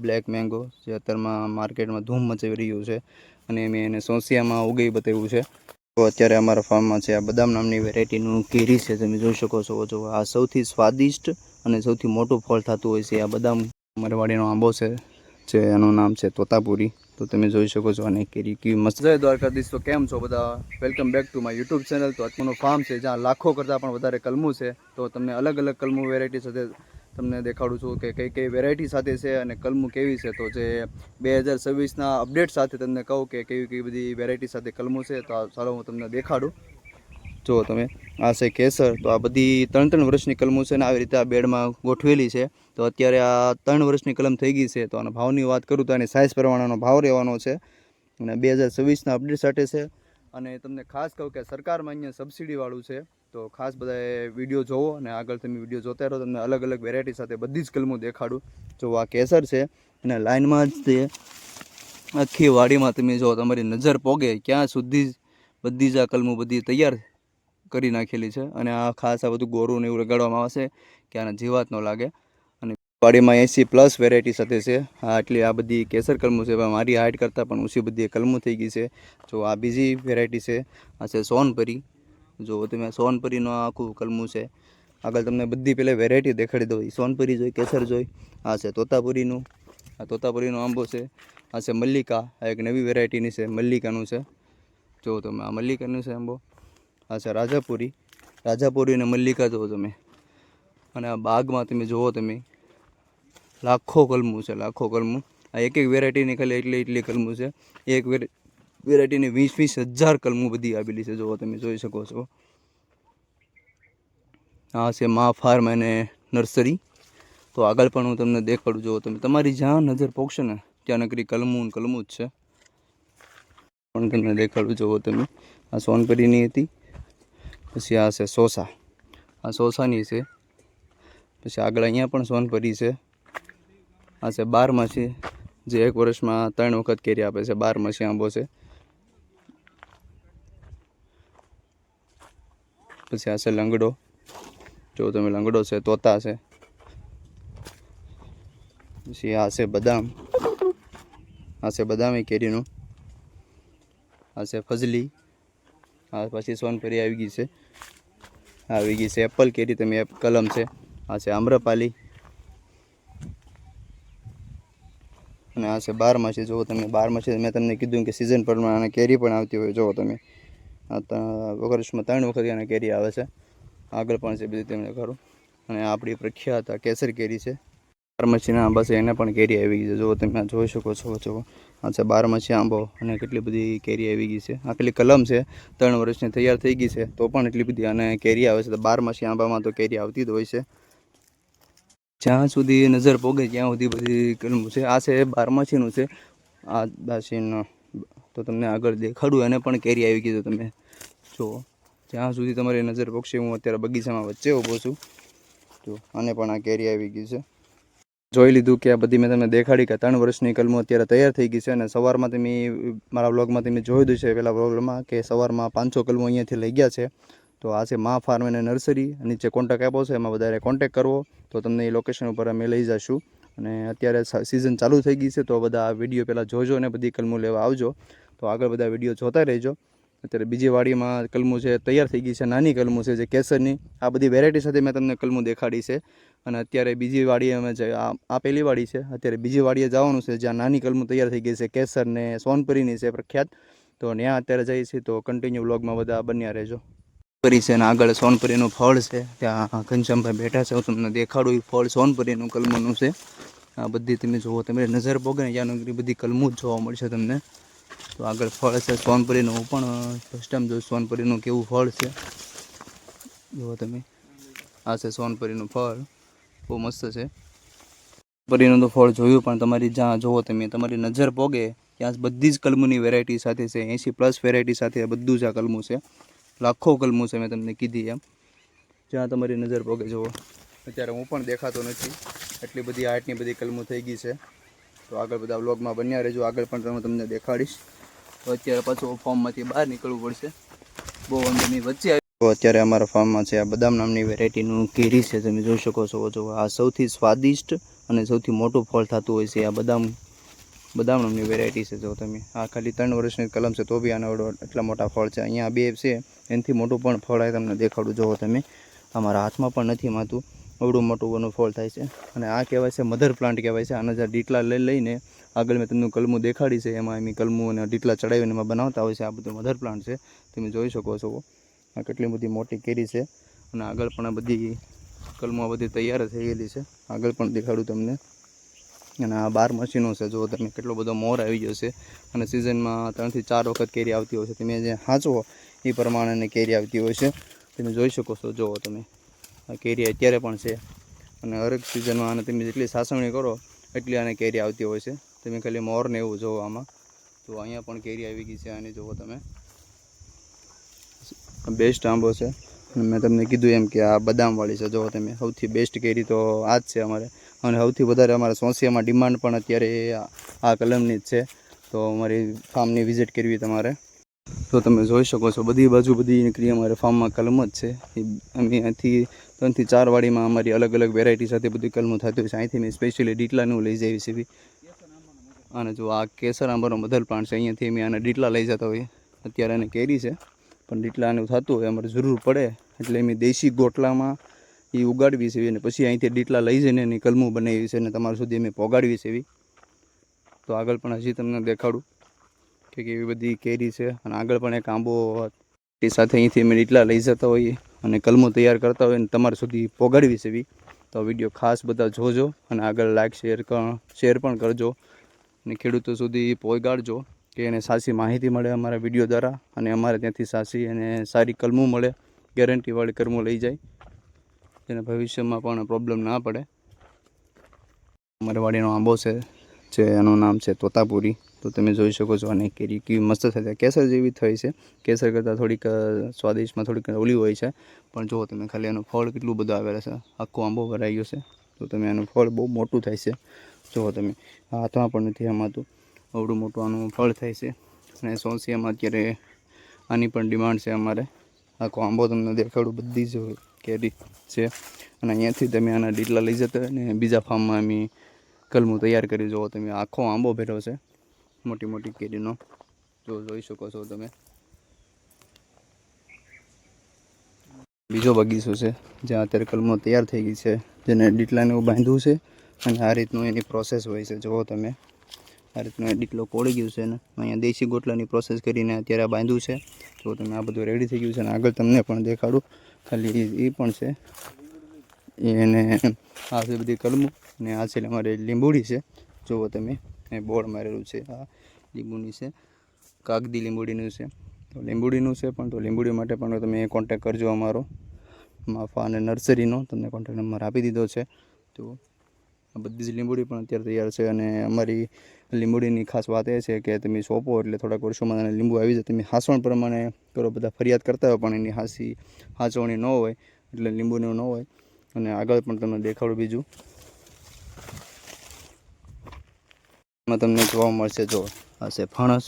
Black mango જે અત્યારમાં માર્કેટમાં ધૂમ મચાવી રહ્યું છે અને મેં એને સોસિયામાં ઉગી બતાવ્યું છે. તો અત્યારે અમારા ફાર્મમાં છે આ બદામ નામની વેરાયટીનું કેરી છે, તમે જોઈ શકો છો. જો આ સૌથી સ્વાદિષ્ટ અને સૌથી મોટું ફળ થતું હોય છે આ બદામ. અમારી વાડીનો આંબો છે જે એનું નામ છે તોતાપુરી. તો તમે જોઈ શકો છો અને કેરી કેવી મસ્ત. જય દ્વારકાધીશ. તો કેમ છો બધા? Welcome back to my YouTube channel. તો અત્યારનું ફાર્મ છે જ્યાં લાખો કરતાં પણ વધારે કલમું છે. તો તમને અલગ અલગ કલમું વેરાયટી સાથે તમને દેખાડું છું કે કઈ કઈ વેરાયટી સાથે છે અને કલમું કેવી છે. તો જે 2026ના અપડેટ સાથે તમને કહું કે કેવી કેવી બધી વેરાયટી સાથે કલમું છે. તો ચાલો હું તમને દેખાડું. જો તમે આ છે કેસર. તો આ બધી 3-3 વર્ષની કલમું છે ને આવી રીતે આ બેડમાં ગોઠવેલી છે. તો અત્યારે આ 3 વર્ષની કલમ થઈ ગઈ છે. તો આના ભાવની વાત કરું તો આની સાઇઝ પ્રમાણેનો ભાવ રહેવાનો છે અને 2026ના અપડેટ સાથે છે. અને તમને ખાસ કહું કે સરકારમાં અહીંયા સબસિડીવાળું છે. તો ખાસ બધાએ વિડીયો જોવો અને આગળ તમે વિડીયો જોતા રહો. તમને અલગ અલગ વેરાયટી સાથે બધી જ કલમું દેખાડું. જો આ કેસર છે અને લાઇનમાં જ તે આખી વાડીમાં તમે જો તમારી નજર પોગે ક્યાં સુધી બધી જ આ કલમું બધી તૈયાર કરી નાખેલી છે. અને આ ખાસ આ બધું ગોરું ને એવું લગાડવામાં આવશે કે આને જીવાત ન લાગે. અને વાડીમાં 80+ વેરાયટી સાથે છે. આટલી આ બધી કેસર કલમું છે. મારી હાઇટ કરતાં પણ ઊંચી બધી કલમું થઈ ગઈ છે. જો આ બીજી વેરાયટી છે, આ છે સોનપરી. જો તમે સોનપરીનું આખું કલમું છે. આગળ તમને બધી પહેલાં વેરાયટી દેખાડી દઉં. સોનપરી જોઈ, કેસર જોઈ. આ છે તોતાપુરીનું. આ તોતાપુરીનો આંબો છે. આ છે મલ્લિકા. આ એક નવી વેરાયટીની છે, મલ્લિકાનું છે. જો તમે આ મલ્લિકાનું છે આંબો. આ છે રાજાપુરી. રાજાપુરી અને મલ્લિકા જુઓ તમે. અને આ બાગમાં તમે જુઓ તમે લાખો કલમું છે, લાખો કલમું. આ એક એક વેરાયટીની ખાલી એટલી કલમું છે. એક વેરાયટીની 20,000 કલમું બધી આવેલી છે. જુઓ તમે જોઈ શકો છો. આ છે મા ફાર્મ અને નર્સરી. તો આગળ પણ હું તમને દેખાડું. જુઓ તમે, તમારી જ્યાં નજર પોગશે ને ત્યાં નકરી કલમું જ છે. પણ તમને દેખાડું. જુઓ તમે, આ સોનપરીની હતી. પછી આ છે સોસા. આ સોસાની છે. પછી આગળ અહીંયા પણ સોનપરી છે. આ છે 12માસી જે 1 વર્ષમાં 3 વખત કેરી આપે છે. 12માસી આંબો છે. પછી આ છે લંગડો. જો તમે લંગડો છે, તોતા છે. પછી આ છે બદામ. આ છે બદામી કેરીનું. આ છે ફજલી. આ પછી સોનપરી આવી ગઈ છે. એપલ કેરી તમે કલમ છે. આ છે આમ્રપાલી. અને આ છે 12માસી. જુઓ તમે, 12માસી મેં તમને કીધું કે સિઝન પ્રમાણે કેરી પણ આવતી હોય. જુઓ તમે, આ વર્ષમાં 3 વખત એને કેરી આવે છે. આગળ પણ છે બધી તમને ખરું. અને આપણી પ્રખ્યાત આ કેસર કેરી છે. 12માસીના આંબા છે, એને પણ કેરી આવી ગઈ છે. જુઓ તમે જોઈ શકો છો. જુઓ આ છે 12માસી આંબો અને કેટલી બધી કેરી આવી ગઈ છે. આ પેલી કલમ છે 3 વર્ષની તૈયાર થઈ ગઈ છે. તો પણ એટલી બધી અને કેરી આવે છે. તો 12માસી આંબામાં તો કેરી આવતી જ હોય છે. જ્યાં સુધી નજર પોગે ત્યાં સુધી બધી કલમું છે. આ છે 12માસીનું છે. આ દાસીનો તો તમને આગળ દેખાડું. એને પણ કેરી આવી ગઈ. તો તમે જુઓ, જ્યાં સુધી તમારી નજર પોગશે. હું અત્યારે બગીચામાં વચ્ચે ઊભો છું. તો આને પણ આ કેરી આવી ગઈ છે. જોઈ લીધું કે આ બધી મેં તમને દેખાડી કે 3 વર્ષની કલમો અત્યારે તૈયાર થઈ ગઈ છે. અને સવારમાં તમે મારા વ્લોગમાં તમે જોઈ દીધું છે પહેલાં વ્લોગમાં કે સવારમાં 500 કલમો અહીંયાથી લઈ ગયા છે. તો આ છે મા ફાર્મ અને નર્સરી. નીચે કોન્ટેક્ટ આપ્યો છે, એમાં વધારે કોન્ટેક્ટ કરવો તો તમને એ લોકેશન ઉપર અમે લઈ જઈશું. અને અત્યારે સિઝન ચાલુ થઈ ગઈ છે. તો બધા આ વિડીયો પહેલાં જોજો અને બધી કલમો લેવા આવજો. તો આગળ બધા વિડીયો જોતા રહેજો. અત્યારે બીજી વાડીમાં કલમું છે તૈયાર થઈ ગઈ છે. નાની કલમું છે જે કેસરની. આ બધી વેરાયટી સાથે મેં તમને કલમું દેખાડી છે. અને અત્યારે બીજી વાડીએ અમે આ પહેલી વાડી છે. અત્યારે બીજી વાડીએ જવાનું છે જ્યાં નાની કલમું તૈયાર થઈ ગઈ છે. કેસર ને સોનપરીની છે પ્રખ્યાત. તો ત્યાં અત્યારે જઈએ છીએ. તો કન્ટિન્યુ વ્લોગમાં બધા બન્યા રહેજો. સોનપરી છે અને આગળ સોનપરીનું ફળ છે. ત્યાં ઘનશ્યામભાઈ બેઠા છે. હું તમને દેખાડું. એ ફળ સોનપરીનું કલમનું છે. આ બધી તમે જુઓ, તમે નજર પોગે ને ત્યાં બધી કલમું જ જોવા મળશે તમને. તો આગળ ફળ છે સોનપરીનું. હું પણ ફર્સ્ટ ટાઈમ જોયું સોનપરીનું કેવું ફળ છે. જુઓ તમે, આ છે સોનપરીનું ફળ. બહુ મસ્ત છે. સોનપરીનું તો ફળ જોયું, પણ તમારી જ્યાં જુઓ તમે, તમારી નજર પોગે ત્યાં બધી જ કલમુની વેરાયટી સાથે છે. 80+ વેરાયટી સાથે બધું જ આ કલમું છે. લાખો કલમું છે મેં તમને કીધી એમ. જ્યાં તમારી નજર પોગે. જુઓ અત્યારે હું પણ દેખાતો નથી, એટલી બધી હાઇટની બધી કલમું થઈ ગઈ છે. તો આગળ બધા વ્લોગમાં બન્યા રહેજો. આગળ પણ તમને દેખાડીશ. તો અત્યારે પાછું ફાર્મમાંથી બહાર નીકળવું પડશે. બહુ અંદરની વચ્ચે તો અત્યારે અમારા ફાર્મમાં છે આ બદામ નામની વેરાયટીનું કેરી છે. તમે જોઈ શકો છો. જો આ સૌથી સ્વાદિષ્ટ અને સૌથી મોટું ફળ થતું હોય છે. આ બદામ નામની વેરાયટી છે. જો તમે આ ખાલી 3 વર્ષની કલમ છે તો બી આના એટલા મોટા ફળ છે. અહીંયા 2 છે એનાથી મોટું પણ ફળ આ તમને દેખાડું. જોવો તમે અમારા હાથમાં પણ નથી માતું એવડું મોટું એનું ફળ થાય છે. અને આ કહેવાય છે મધર પ્લાન્ટ કહેવાય છે. આના જે ડીટલા લઈને આગળ મેં તમને કલમું દેખાડી છે એમાં એમ કલમું અને ડીટલા ચડાવીને એમાં બનાવતા હોય છે. આ બધું મધર પ્લાન્ટ છે, તમે જોઈ શકો છો. આ કેટલી બધી મોટી કેરી છે અને આગળ પણ આ બધી કલમો બધી તૈયાર થઈ ગયેલી છે. આગળ પણ દેખાડું તમને. અને આ 12 મશીનો છે. જો તમે કેટલો બધો મોર આવી ગયો છે અને સિઝનમાં 3 થી 4 વખત કેરી આવતી હોય છે. તમે જે હાંચવો એ પ્રમાણેની કેરી આવતી હોય છે, તમે જોઈ શકો છો. જુઓ તમે આ કેરી અત્યારે પણ છે અને હરેક સિઝનમાં આને તમે જેટલી સાસવણી કરો એટલી આને કેરી આવતી હોય છે. તમે ખાલી મોરને એવું જોવો આમાં. તો અહીંયા પણ કેરી આવી ગઈ છે આની. જુઓ તમે બેસ્ટ આંબો છે. અને મેં તમને કીધું એમ કે આ બદામવાળી છે. જુઓ તમે સૌથી બેસ્ટ કેરી તો આ જ છે અમારે. અને સૌથી વધારે અમારા સોંસિયામાં ડિમાન્ડ પણ અત્યારે આ કલમની જ છે. તો અમારી ફાર્મની વિઝિટ કરવી તમારે તો તમે જોઈ શકો છો. બધી બાજુ બધી નીકળી અમારે ફાર્મમાં કલમ જ છે. અમે અહીંથી 3 થી 4 વાડીમાં અમારી અલગ અલગ વેરાયટી સાથે બધી કલમો થતી હોય છે. અહીંથી મેં સ્પેશિયલી ડીટલાનું લઈ જઈએ છીએ. અને જો આ કેસર આંબાનો મધર પ્લાન્ટ છે. અહીંયાથી અમે આને ડીટલા લઈ જતા હોઈએ. અત્યારે આને કેરી છે પણ ડીટલાનું થતું હોય અમારે જરૂર પડે એટલે અમે દેશી ગોટલામાં એ ઉગાડવી છે અને પછી અહીંથી ડીટલા લઈ જઈને એની કલમું બનાવી છે અને તમારા સુધી અમે પહોંચાડવી છે એવી. તો આગળ પણ હજી તમને દેખાડું કે કેવી બધી કેરી છે. અને આગળ પણ એક આંબો એ સાથે અહીંથી અમે ડીટલા લઈ જતા હોઈએ અને કલમો તૈયાર કરતા હોય અને તમારા સુધી પહોંચાડવી છે એવી. તો વિડીયો ખાસ બધા જોજો અને આગળ લાઈક શેર પણ કરજો અને ખેડૂતો સુધી પહોંચાડજો કે એને સાચી માહિતી મળે અમારા વિડીયો દ્વારા અને અમારે ત્યાંથી સાચી અને સારી કલમું મળે. ગેરંટીવાળી કલમું લઈ જાય જેને ભવિષ્યમાં પણ પ્રોબ્લેમ ના પડે. અમારી વાડીનો આંબો છે જે એનું નામ છે તોતાપુરી. તો તમે જોઈ શકો છો અને કેરી કેવી મસ્ત થાય. કેસર જેવી થઈ છે. કેસર કરતાં થોડીક સ્વાદિષ્ટમાં થોડીક ઓલી હોય છે. પણ જુઓ તમે ખાલી એનું ફળ કેટલું બધું આવેલું છે. આખો આંબો ભરાઈ ગયો છે. તો તમે એનું ફળ બહુ મોટું થાય છે. જુઓ તમે હાથમાં પણ નથી આમાતું આવડું મોટું આનું ફળ થાય છે. અને સોંસિયામાં અત્યારે આની પણ ડિમાન્ડ છે અમારે. આખો આંબો તમને દેખાડું. બધી જ કેરી છે અને અહીંયાથી તમે આના ડીટલા લઈ જતા હોય ને બીજા ફાર્મમાં અમે કલમું તૈયાર કરી. જુઓ તમે આખો આંબો ભર્યો છે મોટી મોટી કેરીનો. જોઈ શકો છો તમે. બીજો બગીચો છે જ્યાં અત્યારે કલમો તૈયાર થઈ ગઈ છે જેને ડીટલાને એવું બાંધવું છે અને આ રીતનું એની પ્રોસેસ હોય છે. જુઓ તમે આ રીતનું એ ડીટલો કોળી ગયું છે ને અહીંયા દેશી ગોટલાની પ્રોસેસ કરીને અત્યારે આ બાંધ્યું છે. તો તમે આ બધું રેડી થઈ ગયું છે અને આગળ તમને પણ દેખાડું. ખાલી એ પણ છે એને આ છે બધી કલમું ને આ છે અમારે લીંબુડી છે. જુઓ તમે એ બોર્ડ મારેલું છે. આ લીંબુની છે, કાગદી લીંબુડીનું છે. તો લીંબુડીનું છે પણ તો લીંબુડી માટે પણ તમે કોન્ટેક કરજો અમારો માફા અને નર્સરીનો. તમને કોન્ટેક નંબર આપી દીધો છે. તો આ બધી જ લીંબુડી પણ અત્યારે તૈયાર છે. અને અમારી લીંબુડીની ખાસ વાત એ છે કે તમે સોંપો એટલે થોડાક વર્ષોમાં લીંબુ આવી જાય. તમે હાંસવણ પ્રમાણે કરો. બધા ફરિયાદ કરતા હોય પણ એની હાંચવણી ન હોય એટલે લીંબુનું ન હોય. અને આગળ પણ તમને દેખાડું બીજું એમાં તમને જોવા મળશે. જો આ છે ફણસ,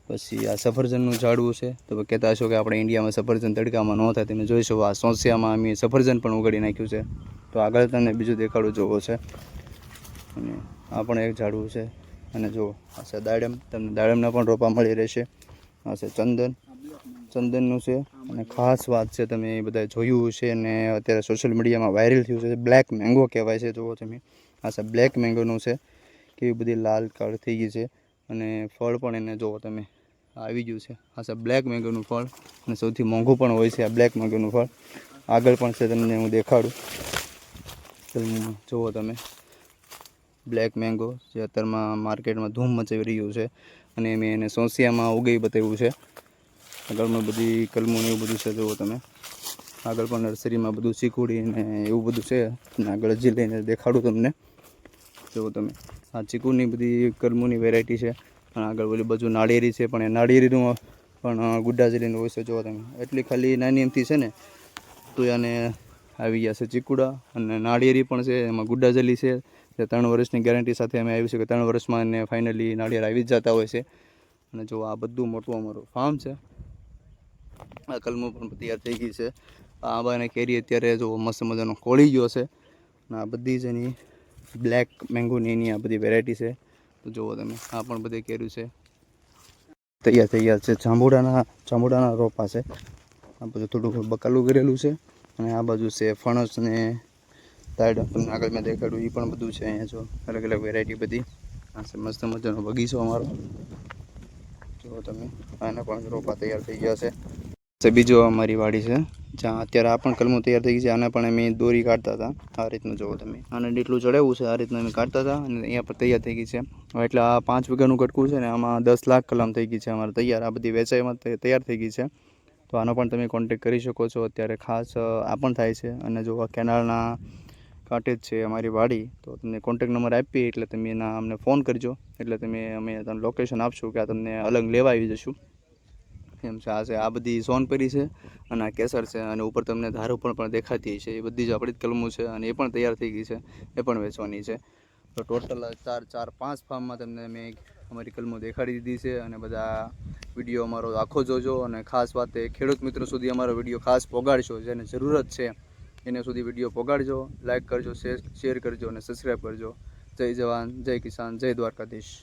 પછી આ સફરજનનું ઝાડવું છે. તો કહેતા હશો કે આપણે ઇન્ડિયામાં સફરજન તડકામાં ન થાય. તમે જોઈશો આ સોંસિયામાં અમે સફરજન પણ ઉગાડી નાખ્યું છે. તો આગળ તમને બીજું દેખાડું જોવો છે. અને આ પણ એક ઝાડવું છે. અને જો આ છે દાડમ. તમને દાડમના પણ રોપા મળી રહેશે. આ છે ચંદનનું છે. અને ખાસ વાત છે તમે એ બધા જોયું છે અને અત્યારે સોશિયલ મીડિયામાં વાયરલ થયું છે. બ્લેક મેંગો કહેવાય છે. જુઓ તમે આ છે બ્લેક મેંગોનું છે. કેવી બધી લાલ કાળ થઈ ગઈ છે અને ફળ પણ એને જુઓ તમે આવી ગયું છે. આ છે બ્લેક મેંગોનું ફળ અને સૌથી મોંઘું પણ હોય છે આ બ્લેક મેંગોનું ફળ. આગળ પણ છે તમને હું દેખાડું. જુઓ તમે બ્લેક મેંગો જે અત્યારમાં માર્કેટમાં ધૂમ મચાવી રહ્યું છે અને મેં એને સોંસિયામાં ઉગી બતાવ્યું છે. આગળમાં બધી કલમો ને એવું બધું છે. જુઓ તમે આગળ પણ નર્સરીમાં બધું ચીકુડી ને એવું બધું છે. અને આગળ હજી લઈને દેખાડું તમને. જુઓ તમે આ ચીકુની બધી કલમોની વેરાયટી છે. અને આગળ ઓલી બાજુ નાળિયેરી છે પણ એ નાળિયેરીનું પણ ગુડ્ડા જેલીનું હોય છે. જુઓ તમે એટલી ખાલી નાની એમથી છે ને તો એને આવી ગયા છે ચીકુડા અને નાળિયેરી પણ છે. એમાં ગુડ્ડા જેલી છે. જે 3 વર્ષની ગેરંટી સાથે અમે આવી છે કે 3 વર્ષમાં એને ફાઇનલી નાળિયેર આવી જ જતા હોય છે. અને જો આ બધું મોટું અમારું ફાર્મ છે. આ કલમો પણ તૈયાર થઈ ગઈ છે. આ આંબાને કેરી અત્યારે જો મસ્ત મજાનો કોળી ગયો છે. અને આ બધી જ એની બ્લેક મેંગોની એની આ બધી વેરાયટી છે. તો જુઓ તમે આ પણ બધી કેરી છે તૈયાર છે. જાંબુડાના રોપા છે. આ બધું થોડું બકાલું કરેલું છે. અને આ બાજુ છે ફણસ ને તાડ તમને આગળ મેં દેખાડ્યું એ પણ બધું છે. અહીંયા જો અલગ અલગ વેરાયટી બધી. આ છે મસ્ત મજાનો બગીચો અમારો. જુઓ તમે આના પણ રોપા તૈયાર થઈ ગયા છે. બીજો અમારી વાડી છે જ્યાં અત્યારે આ પણ કલમો તૈયાર થઈ ગઈ છે. આના પણ અમે દોરી કાઢતા હતા. આ રીતનું જુઓ તમે આને એટલું ચડાવ્યું છે. આ રીતનું અમે કાઢતા હતા અને અહીંયા પર તૈયાર થઈ ગઈ છે. એટલે આ 5 વીઘાનું કટકું છે ને આમાં 10 લાખ કલમ થઈ ગઈ છે અમારે તૈયાર. આ બધી વેચાઈમાં તૈયાર થઈ ગઈ છે. તો આનો પણ તમે કોન્ટેક કરી શકો છો. અત્યારે ખાસ આ પણ થાય છે. અને જો આ કેનાલના કાંઠે જ છે અમારી વાડી. તો તમને કોન્ટેક નંબર આપીએ એટલે તમે અમને ફોન કરજો. એટલે અમે તમને લોકેશન આપશું કે આ તમને અલગ લેવા આવી જશું એમ છે. આ બધી સોનપરી છે અને આ કેસર છે. અને ઉપર તમને ધારો પણ દેખાતી છે. એ બધી જ આપણી જ કલમો છે અને એ પણ તૈયાર થઈ ગઈ છે. એ પણ વેચવાની છે. તો ટોટલ 4-5 ફાર્મમાં તમને મેં અમારી કલમો દેખાડી દીધી છે. અને બધા વિડીયો અમારો આખો જોજો. અને ખાસ વાત એ ખેડૂત મિત્રો સુધી અમારો વિડીયો ખાસ પહોંચાડશો. જેને જરૂરત છે એને સુધી વિડીયો પહોંચાડજો. લાઇક કરજો, શેર કરજો અને સબસ્ક્રાઈબ કરજો. જય જવાન, જય કિસાન, જય દ્વારકાધીશ.